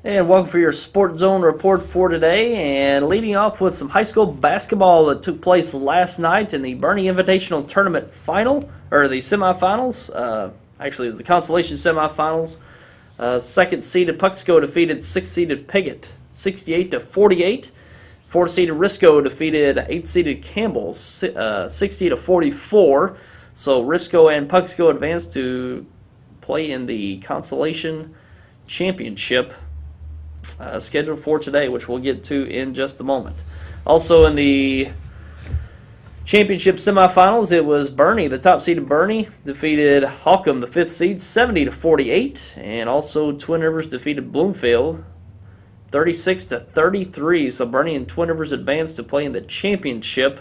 And welcome for your SportsZone Report for today. And leading off with some high school basketball that took place last night in the Bernie Invitational Tournament final, or the semifinals. Actually, it was the consolation semifinals. Second-seeded Puxco defeated 6th-seeded Piggott 68-48. 4th-seeded Risco defeated 8th-seeded Campbell 60-44. So Risco and Puxco advanced to play in the consolation championship scheduled for today, which we'll get to in just a moment. Also in the championship semifinals, it was Bernie, the top-seeded Bernie, defeated Holcomb, the 5th seed, 70-48, and also Twin Rivers defeated Bloomfield 36-33. So Bernie and Twin Rivers advanced to play in the championship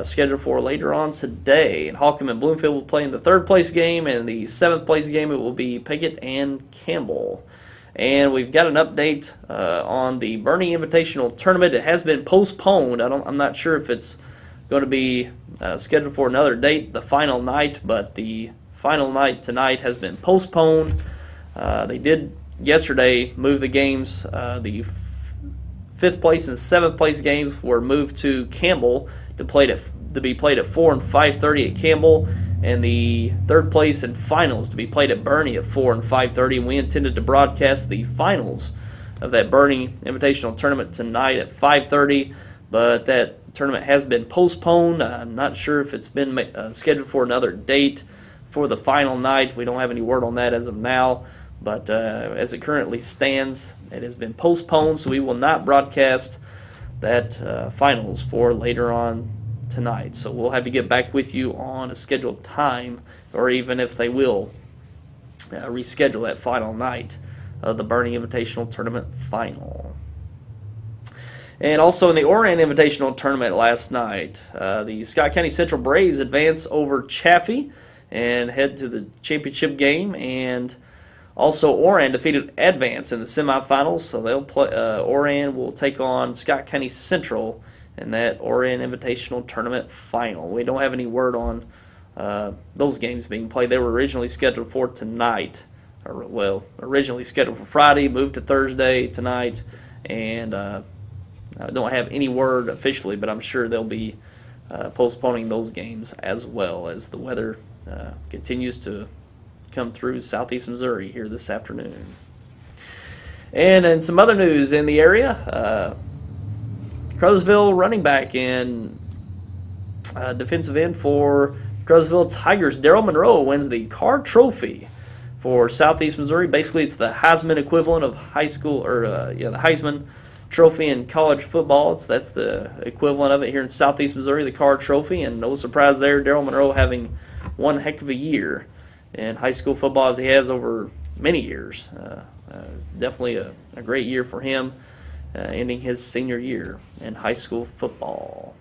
scheduled for later on today. And Holcomb and Bloomfield will play in the 3rd-place game, and in the 7th-place game it will be Piggott and Campbell. And we've got an update on the Bernie Invitational Tournament. It has been postponed. I'm not sure if it's going to be scheduled for another date, the final night, but the final night tonight has been postponed. They did yesterday move the games. The 5th place and 7th place games were moved to Campbell to be played at 4 and 5:30 at Campbell, and the 3rd place and finals to be played at Bernie at 4 and 5:30. And we intended to broadcast the finals of that Bernie Invitational Tournament tonight at 5:30, but that tournament has been postponed. I'm not sure if it's been scheduled for another date for the final night. We don't have any word on that as of now, but as it currently stands, it has been postponed, so we will not broadcast that finals for later on tonight. So we'll have to get back with you on a scheduled time, or even if they will reschedule that final night of the Bernie Invitational Tournament final. And also in the Orion Invitational Tournament last night, the Scott County Central Braves advance over Chaffee and head to the championship game. And also Orion defeated Advance in the semifinals, so they'll play. Orion will take on Scott County Central in that Orion Invitational Tournament final. We don't have any word on those games being played. They were originally scheduled for tonight, originally scheduled for Friday, moved to Thursday tonight, and I don't have any word officially, but I'm sure they'll be postponing those games as well as the weather continues to come through southeast Missouri here this afternoon. And in some other news in the area, Crothersville running back and defensive end for Crothersville Tigers, Darryl Monroe, wins the Carr Trophy for southeast Missouri. Basically, it's the Heisman equivalent of high school, or the Heisman Trophy in college football. That's the equivalent of it here in southeast Missouri, the Carr Trophy. And no surprise there, Darryl Monroe having one heck of a year in high school football as he has over many years. Definitely a great year for him, ending his senior year in high school football.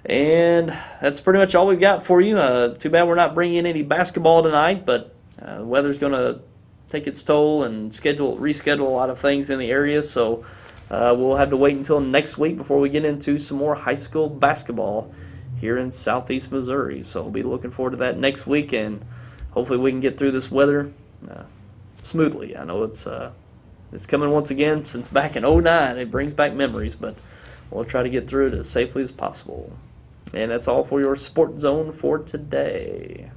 And that's pretty much all we've got for you. Too bad we're not bringing in any basketball tonight, but the weather's going to take its toll and reschedule a lot of things in the area, so we'll have to wait until next week before we get into some more high school basketball here in southeast Missouri. So we'll be looking forward to that next week, and hopefully we can get through this weather smoothly. I know it's coming once again since back in '09. It brings back memories, but we'll try to get through it as safely as possible. And that's all for your Sport Zone for today.